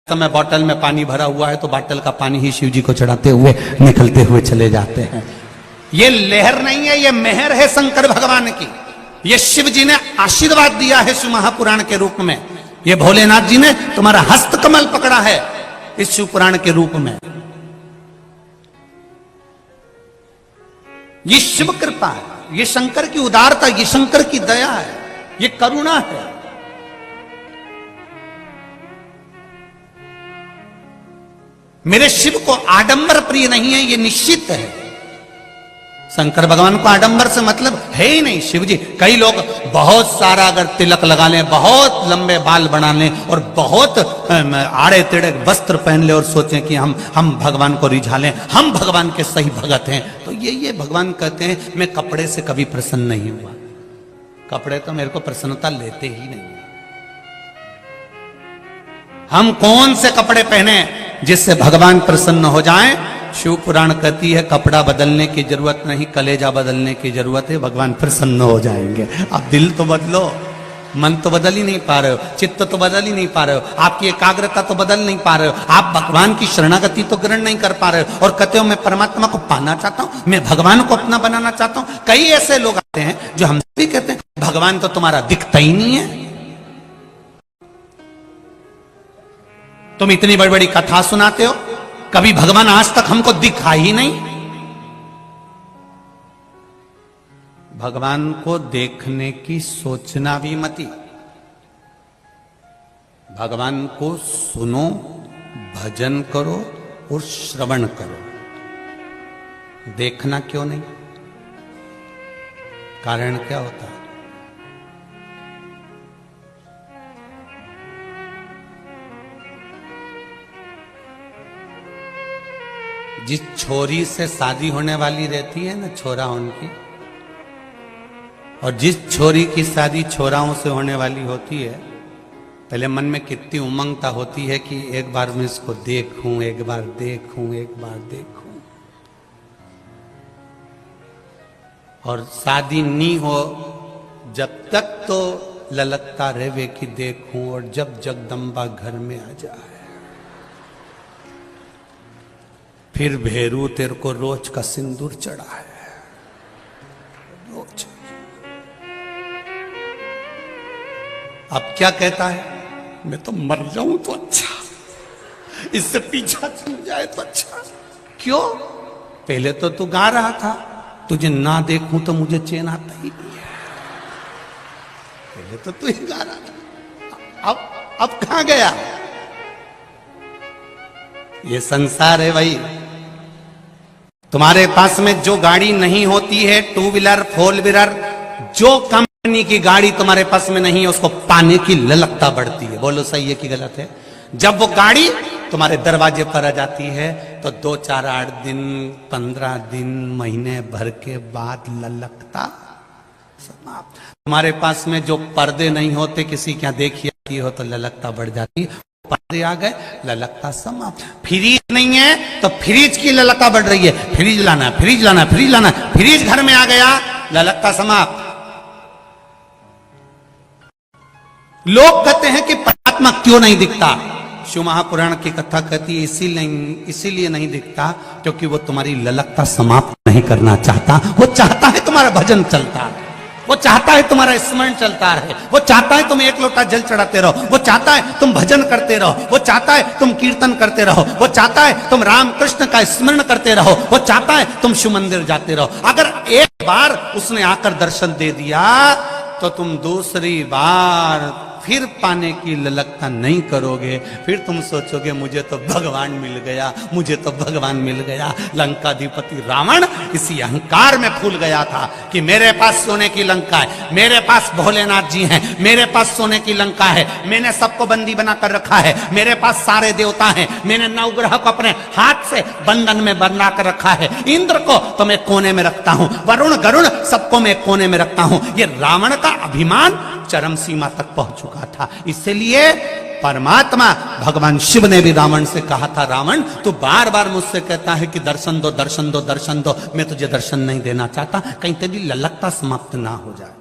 समय बॉटल में पानी भरा हुआ है तो बॉटल का पानी ही शिव जी को चढ़ाते हुए निकलते हुए चले जाते हैं। ये लहर नहीं है, ये मेहर है शंकर भगवान की। ये शिव जी ने आशीर्वाद दिया है शिव महापुराण के रूप में। ये भोलेनाथ जी ने तुम्हारा हस्त कमल पकड़ा है इस शिव पुराण के रूप में। ये शिव कृपा है, ये शंकर की उदारता, ये शंकर की दया है, ये करुणा है। मेरे शिव को आडंबर प्रिय नहीं है, ये निश्चित है। शंकर भगवान को आडंबर से मतलब है ही नहीं। शिव जी, कई लोग बहुत सारा अगर तिलक लगा लें, बहुत लंबे बाल बना लें और बहुत आड़े टेढ़े वस्त्र पहन ले और सोचें कि हम भगवान को रिझा लें, हम भगवान के सही भगत हैं, तो ये भगवान कहते हैं मैं कपड़े से कभी प्रसन्न नहीं हुआ। कपड़े तो मेरे को प्रसन्नता लेते ही नहीं है। हम कौन से कपड़े पहने जिससे भगवान प्रसन्न हो जाएं? शिव पुराण कहती है कपड़ा बदलने की जरूरत नहीं, कलेजा बदलने की जरूरत है, भगवान प्रसन्न हो जाएंगे। आप दिल तो बदलो, मन तो बदल ही नहीं पा रहे हो, चित्त तो बदल ही नहीं पा रहे हो, आपकी एकाग्रता तो बदल नहीं पा रहे हो, आप भगवान की शरणागति तो ग्रहण नहीं कर पा रहे हो और कहते हो मैं परमात्मा को पाना चाहता हूं, मैं भगवान को अपना बनाना चाहता हूं। कई ऐसे लोग आते हैं जो हमसे भी कहते हैं भगवान तो तुम्हारा दिखता ही नहीं है। तुम इतनी बड़ी बड़ी कथा सुनाते हो, कभी भगवान आज तक हमको दिखा ही नहीं। भगवान को देखने की सोचना भी मती। भगवान को सुनो, भजन करो और श्रवण करो। देखना क्यों नहीं? कारण क्या होता है? जिस छोरी से शादी होने वाली रहती है ना, छोरा उनकी, और जिस छोरी की शादी छोराओं से होने वाली होती है, पहले मन में कितनी उमंगता होती है कि एक बार मैं इसको देखूं, एक बार देखूं, एक बार देखूं। और शादी नहीं हो जब तक तो ललकता रहे कि देखूं, और जब जगदम्बा घर में आ जाए फिर भेरू तेरे को रोज का सिंदूर चढ़ा है, रोज। अब क्या कहता है? मैं तो मर जाऊं तो अच्छा, इससे पीछा छूट जाए तो अच्छा। क्यों? पहले तो तू गा रहा था तुझे ना देखूं तो मुझे चैन आता ही नहीं है। पहले तो तू ही गा रहा था, अब कहां गया? ये संसार है भाई। तुम्हारे पास में जो गाड़ी नहीं होती है, टू व्हीलर, फोर व्हीलर, जो कंपनी की गाड़ी तुम्हारे पास में नहीं है, उसको पाने की ललकता बढ़ती है। बोलो सही है कि गलत है? जब वो गाड़ी तुम्हारे दरवाजे पर आ जाती है तो 2, 4, 8 दिन, 15 दिन, महीने भर के बाद ललकता समाप्त। तुम्हारे पास में जो पर्दे नहीं होते, किसी क्या देखी हो तो ललकता बढ़ जाती, पर्दे आ गए, ललकता समाप्त। फ्रिज नहीं है तो फ्रिज की ललकता बढ़ रही है, फ्रिज लाना, फ्रिज लाना, फ्रिज लाना, फ्रिज घर में आ गया, ललकता समाप्त। लोग कहते हैं कि परमात्मा क्यों नहीं दिखता? शिव महापुराण की कथा कहती है इसीलिए नहीं दिखता क्योंकि वो तुम्हारी ललकता समाप्त नहीं करना चाहता। वो चाहता है तुम्हारा भजन चलता है, वो चाहता है तुम्हारा स्मरण चलता रहे, वो चाहता है तुम एक लोटा जल चढ़ाते रहो, वो चाहता है तुम भजन करते रहो, वो चाहता है तुम कीर्तन करते रहो, वो चाहता है तुम राम कृष्ण का स्मरण करते रहो, वो चाहता है तुम शिव मंदिर जाते रहो। अगर एक बार उसने आकर दर्शन दे दिया तो तुम दूसरी बार फिर पाने की ललकता नहीं करोगे। फिर तुम सोचोगे मुझे तो भगवान मिल गया, मुझे तो भगवान मिल गया। लंकाधिपति रावण इसी अहंकार में फूल गया था कि मेरे पास सोने की लंका है, मेरे पास भोलेनाथ जी हैं, मेरे पास सोने की लंका है, मैंने सबको बंदी बना कर रखा है, मेरे पास सारे देवता हैं, मैंने नवग्रह को अपने हाथ से बंधन में बना कर रखा है, इंद्र को तो मैं कोने में रखता हूं, वरुण गरुण सबको मैं कोने में रखता हूं। ये रावण का अभिमान चरम सीमा तक पहुंच चुका था। इसलिए परमात्मा भगवान शिव ने भी रावण से कहा था, रावण तू बार बार मुझसे कहता है कि दर्शन दो, दर्शन दो, दर्शन दो, मैं तुझे दर्शन नहीं देना चाहता, कहीं तेरी ललकता समाप्त ना हो जाए।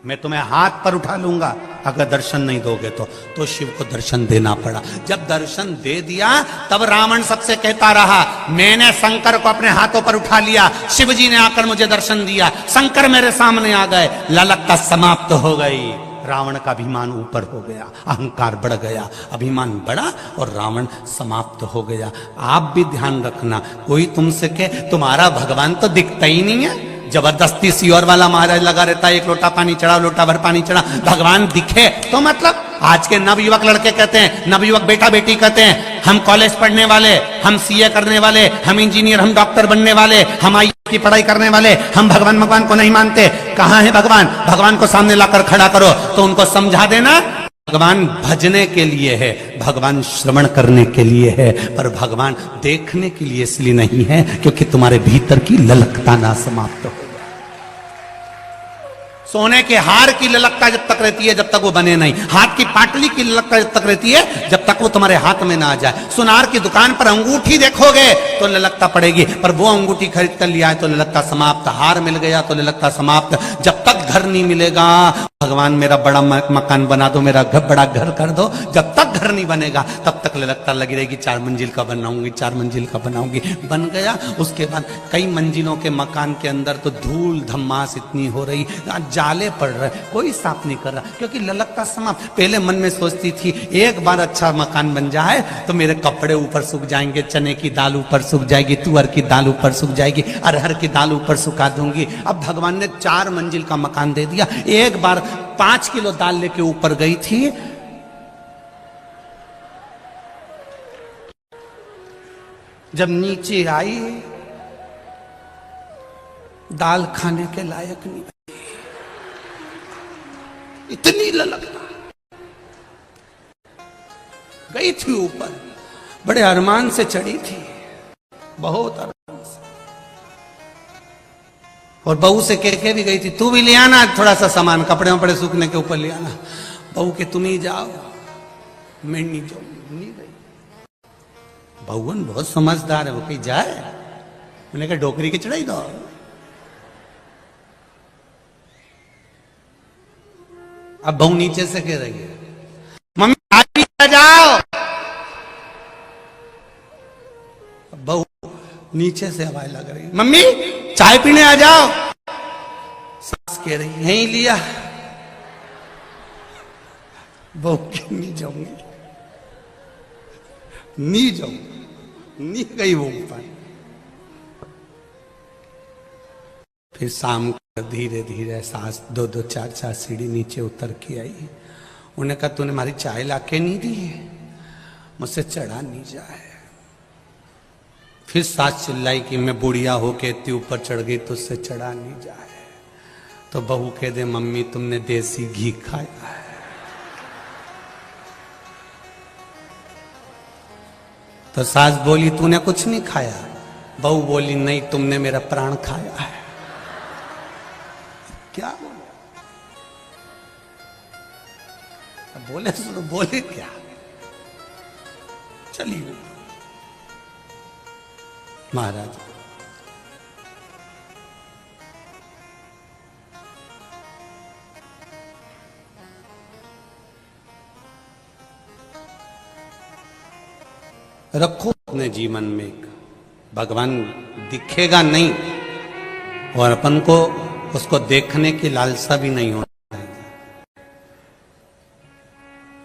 मैं तुम्हें हाथ पर उठा लूंगा अगर दर्शन नहीं दोगे तो शिव को दर्शन देना पड़ा। जब दर्शन दे दिया तब रावण सबसे कहता रहा, मैंने शंकर को अपने हाथों पर उठा लिया, शिव जी ने आकर मुझे दर्शन दिया, शंकर मेरे सामने आ गए, ललकता समाप्त हो गई। रावण का अभिमान ऊपर हो गया, अहंकार बढ़ गया, अभिमान बढ़ा और रावण समाप्त हो गया। आप भी ध्यान रखना, कोई तुमसे कहे तुम्हारा भगवान तो दिखता ही नहीं है, जबरदस्ती सियोर वाला महाराज लगा रहता है, एक लोटा पानी चढ़ा, लोटा भर पानी चढ़ा, भगवान दिखे तो मतलब। आज के नवयुवक लड़के कहते हैं, नवयुवक बेटा बेटी कहते हैं, हम कॉलेज पढ़ने वाले, हम सीए करने वाले, हम इंजीनियर, हम डॉक्टर बनने वाले, हम आई की पढ़ाई करने वाले, हम भगवान को नहीं मानते। कहां है भगवान? भगवान को सामने लाकर खड़ा करो तो उनको समझा देना, भगवान भजने के लिए है, भगवान श्रवण करने के लिए है, पर भगवान देखने के लिए इसलिए नहीं है क्योंकि तुम्हारे भीतर की ललकता ना समाप्त हो। सोने के हार की ललकता जब तक रहती है जब तक वो बने नहीं, हाथ की पाटली की ललकता जब तक रहती है जब तक वो तुम्हारे हाथ में ना आ जाए। सुनार की दुकान पर अंगूठी देखोगे तो ललकता पड़ेगी, पर वो अंगूठी खरीद कर लिया है तो ललकता समाप्त, हार मिल गया तो ललकता समाप्त। जब तक घर नहीं मिलेगा, भगवान मेरा बड़ा मकान बना दो, मेरा बड़ा घर कर दो, जब तक घर नहीं बनेगा तब तक ललकता लगी रहेगी, 4 मंजिल का बनाऊंगी, 4 मंजिल का बनाऊंगी। बन गया, उसके बाद कई मंजिलों के मकान के अंदर तो धूल धम्मास इतनी हो रही, जाले पड़ रहे, कोई साफ नहीं कर रहा क्योंकि ललकता समाप्त। पहले मन में सोचती थी एक बार अच्छा मकान बन जाए तो मेरे कपड़े ऊपर सूख जाएंगे, चने की दाल ऊपर सूख जाएगी, तुअर की दाल ऊपर सूख जाएगी, अरहर की दाल ऊपर सुखा दूंगी। अब भगवान ने 4 मंजिल का मकान दे दिया। एक बार 5 किलो दाल लेके ऊपर गई थी, जब नीचे आई दाल खाने के लायक नहीं, इतनी ललकता। गई थी ऊपर, बड़े अरमान से चढ़ी थी, बहुत अरमान से, और बहू से कह के भी गई थी तू भी ले आना थोड़ा सा सामान, कपड़े वपड़े सूखने के ऊपर ले आना। बहू के तुम ही जाओ, मैं नहीं जाऊंगी, नहीं गई। बहुवन बहुत समझदार है, वो कहीं जाए, मैंने कहा डोकरी के चढ़ाई दो। अब बहू नीचे से कह रही है मम्मी चाय पी जाओ। बहू नीचे से आवाज लग रही है मम्मी चाय पीने आ जाओ। सास कह रही नहीं लिया। बहू क्यों नहीं जाऊंगी, नहीं जाऊंगी, नहीं गई वो ऊपर। फिर शाम को धीरे धीरे सास 2-2 4-4 सीढ़ी नीचे उतर के आई। उन्हें कहा तूने हमारी चाय लाके नहीं दी, मुझसे चढ़ा नहीं जाए। फिर सास चिल्लाई कि मैं बुढ़िया होके इतनी ऊपर चढ़ गई तो उससे चढ़ा नहीं जाए। तो बहू कह दे मम्मी तुमने देसी घी खाया है। तो सास बोली तूने कुछ नहीं खाया। बहू बोली नहीं तुमने मेरा प्राण खाया है। क्या बोले सुनो, बोले क्या, चलिए महाराज रखो अपने जीवन में एक भगवान दिखेगा नहीं और अपन को उसको देखने की लालसा भी नहीं होनी चाहिए।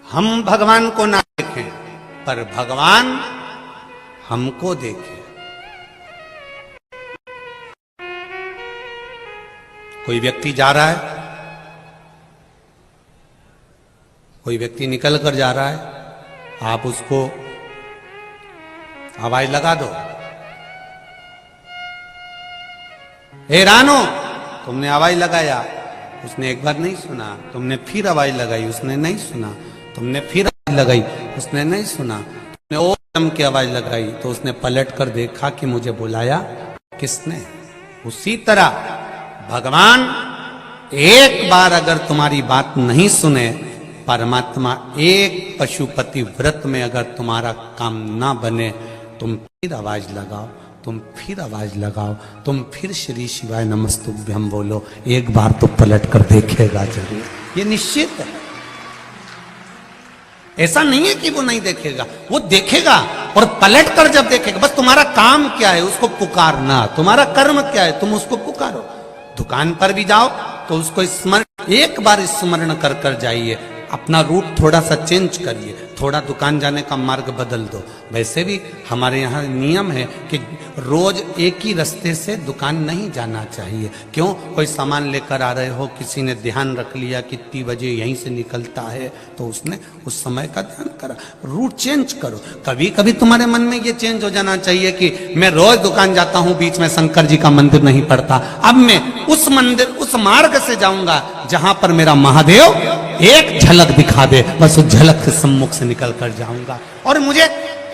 हम भगवान को ना देखें पर भगवान हमको देखे। कोई व्यक्ति जा रहा है, कोई व्यक्ति निकल कर जा रहा है, आप उसको आवाज लगा दो, हे रानो, तुमने आवाज लगाया, उसने एक बार नहीं सुना, तुमने फिर आवाज लगाई, उसने नहीं सुना, तुमने फिर आवाज लगाई, उसने नहीं सुना, तुमने ओम की आवाज लगाई तो उसने पलट कर देखा कि मुझे बुलाया किसने। उसी तरह भगवान एक बार अगर तुम्हारी बात नहीं सुने, परमात्मा एक पशुपति व्रत में अगर तुम्हारा काम ना बने, तुम फिर आवाज लगाओ तुम फिर आवाज लगाओ, तुम फिर श्री शिवाय नमस्तुभ्यम बोलो, एक बार तो पलट कर देखेगा जरूर, ये निश्चित है। ऐसा नहीं है कि वो नहीं देखेगा, वो देखेगा और पलट कर जब देखेगा। बस तुम्हारा काम क्या है, उसको पुकारना। तुम्हारा कर्म क्या है, तुम उसको पुकारो। दुकान पर भी जाओ तो उसको स्मरण, एक बार स्मरण कर कर जाइए। अपना रूट थोड़ा सा चेंज करिए, थोड़ा दुकान जाने का मार्ग बदल दो। वैसे भी हमारे यहाँ नियम है कि रोज एक ही रास्ते से दुकान नहीं जाना चाहिए। क्यों? कोई सामान लेकर आ रहे हो, किसी ने ध्यान रख लिया कितनी बजे यहीं से निकलता है, तो उसने उस समय का ध्यान करा। रूट चेंज करो। कभी कभी तुम्हारे मन में ये चेंज हो जाना चाहिए कि मैं रोज दुकान जाता हूँ, बीच में शंकर जी का मंदिर नहीं पड़ता, अब मैं उस मंदिर, उस मार्ग से जाऊंगा जहां पर मेरा महादेव एक झलक दिखा दे, बस उस झलक के सम्मुख से निकल कर जाऊंगा। और मुझे,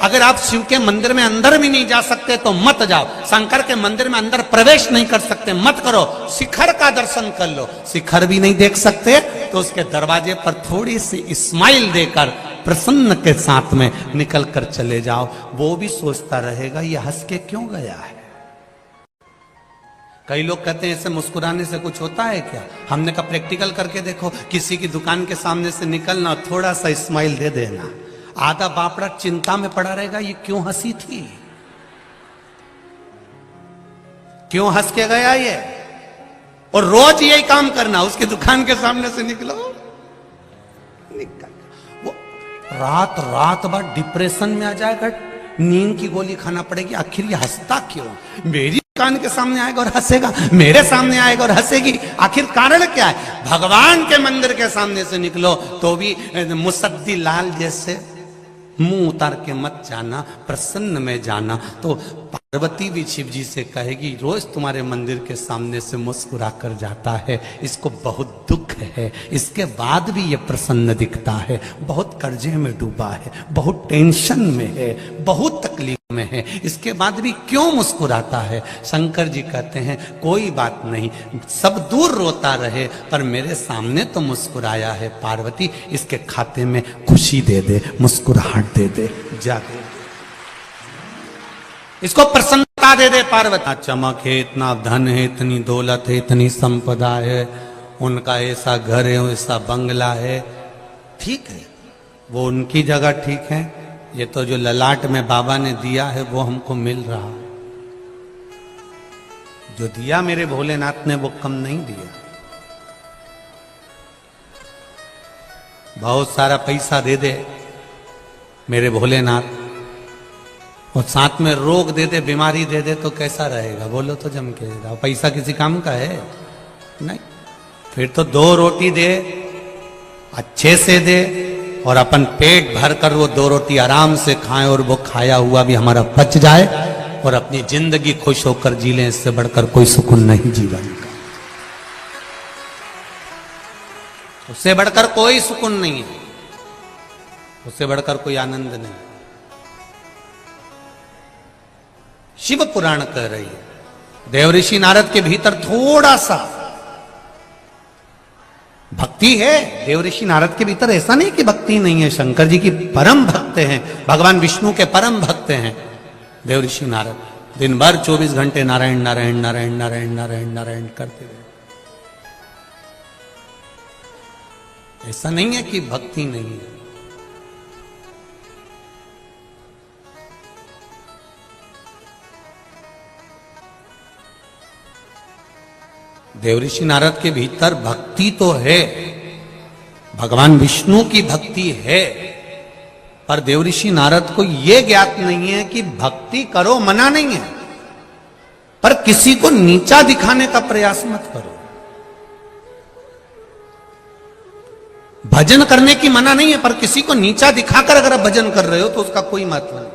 अगर आप शिव के मंदिर में अंदर भी नहीं जा सकते तो मत जाओ। शंकर के मंदिर में अंदर प्रवेश नहीं कर सकते, मत करो। शिखर का दर्शन कर लो। शिखर भी नहीं देख सकते तो उसके दरवाजे पर थोड़ी सी स्माइल देकर प्रसन्न के साथ में निकल कर चले जाओ। वो भी सोचता रहेगा ये हंस के क्यों गया है। कई लोग कहते हैं इससे मुस्कुराने से कुछ होता है क्या? हमने कहा प्रैक्टिकल करके देखो। किसी की दुकान के सामने से निकलना, थोड़ा सा स्माइल दे देना, आधा बापड़ा चिंता में पड़ा रहेगा ये क्यों हंसी थी, क्यों हंस के गया ये। और रोज यही काम करना, उसकी दुकान के सामने से निकलो, वो रात रात भर डिप्रेशन में आ जाएगा, नींद की गोली खाना पड़ेगी। आखिर ये हंसता क्यों? मेरी दुकान के सामने आएगा और हंसेगा, मेरे सामने आएगा और हंसेगी, आखिर कारण क्या है? भगवान के मंदिर के सामने से निकलो तो भी मुसद्दी लाल जैसे मुंह उतार के मत जाना, प्रसन्न में जाना। तो पार्वती भी शिव जी से कहेगी रोज तुम्हारे मंदिर के सामने से मुस्कुरा कर जाता है, इसको बहुत दुख है, इसके बाद भी ये प्रसन्न दिखता है, बहुत कर्जे में डूबा है, बहुत टेंशन में है, बहुत तकलीफ में है, इसके बाद भी क्यों मुस्कुराता है? शंकर जी कहते हैं कोई बात नहीं, सब दूर रोता रहे पर मेरे सामने तो मुस्कुराया है। पार्वती इसके खाते में खुशी दे दे, मुस्कुराहट दे दे, जा दे, इसको प्रसन्नता दे दे। पार्वती चमक है, इतना धन है, इतनी दौलत है, इतनी संपदा है, उनका ऐसा घर है, ऐसा बंगला है, ठीक है, वो उनकी जगह ठीक है। ये तो जो ललाट में बाबा ने दिया है वो हमको मिल रहा, जो दिया मेरे भोलेनाथ ने वो कम नहीं दिया। बहुत सारा पैसा दे दे मेरे भोलेनाथ और साथ में रोग दे दे, बीमारी दे दे, तो कैसा रहेगा? बोलो तो जम के। पैसा किसी काम का है नहीं। फिर तो 2 रोटी दे, अच्छे से दे, और अपन पेट भर कर वो 2 रोटी आराम से खाएं और वो खाया हुआ भी हमारा पच जाए और अपनी जिंदगी खुश होकर जी लें। इससे बढ़कर कोई सुकून नहीं जीवन का, उससे बढ़कर कोई सुकून नहीं है, उससे बढ़कर कोई आनंद नहीं। शिव पुराण कह रही है देवऋषि नारद के भीतर थोड़ा सा भक्ति है। देवऋषि नारद के भीतर ऐसा नहीं कि भक्ति नहीं है, शंकर जी की परम भक्त हैं, भगवान विष्णु के परम भक्त हैं देवऋषि नारद। दिन भर 24 घंटे नारायण नारायण नारायण नारायण नारायण नारायण करते रहे। ऐसा नहीं है कि भक्ति नहीं है। देवऋषि नारद के भीतर भक्ति तो है, भगवान विष्णु की भक्ति है, पर देवऋषि नारद को यह ज्ञात नहीं है कि भक्ति करो, मना नहीं है, पर किसी को नीचा दिखाने का प्रयास मत करो। भजन करने की मना नहीं है, पर किसी को नीचा दिखाकर अगर आप भजन कर रहे हो तो उसका कोई मतलब नहीं।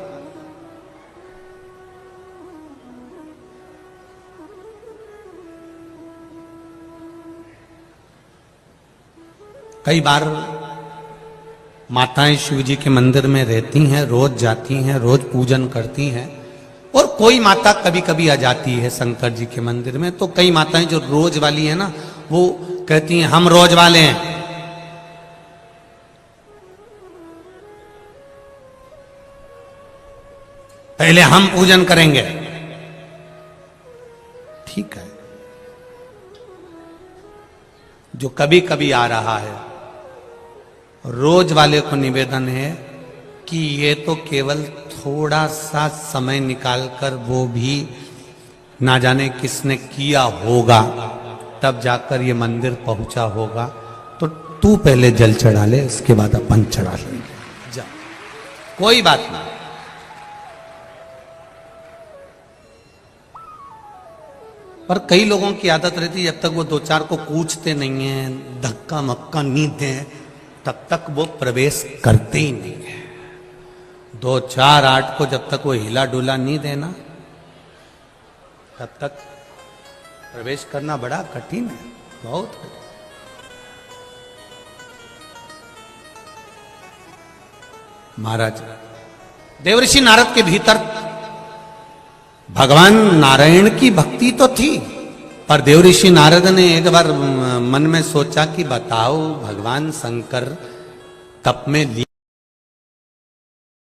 कई बार माताएं शिव जी के मंदिर में रहती हैं, रोज जाती हैं, रोज पूजन करती हैं, और कोई माता कभी कभी आ जाती है शंकर जी के मंदिर में। तो कई माताएं जो रोज वाली है ना, वो कहती हैं हम रोज वाले हैं, पहले हम पूजन करेंगे, ठीक है, जो कभी कभी आ रहा है, रोज वाले को निवेदन है कि ये तो केवल थोड़ा सा समय निकालकर, वो भी ना जाने किसने किया होगा, तब जाकर ये मंदिर पहुंचा होगा। तो तू पहले जल चढ़ा ले, उसके बाद अपन चढ़ा लेंगे, जा, कोई बात नहीं। पर कई लोगों की आदत रहती है, जब तक वो दो चार को पूछते नहीं है, धक्का मक्का नहीं दे, तब तक वो प्रवेश करते ही नहीं है। 2 4 8 को जब तक वो हिला डुला नहीं देना, तब तक प्रवेश करना बड़ा कठिन है, बहुत कठिन। महाराज, देवर्षि नारद के भीतर भगवान नारायण की भक्ति तो थी, पर देवऋषि नारद ने एक बार मन में सोचा कि बताओ, भगवान शंकर तप में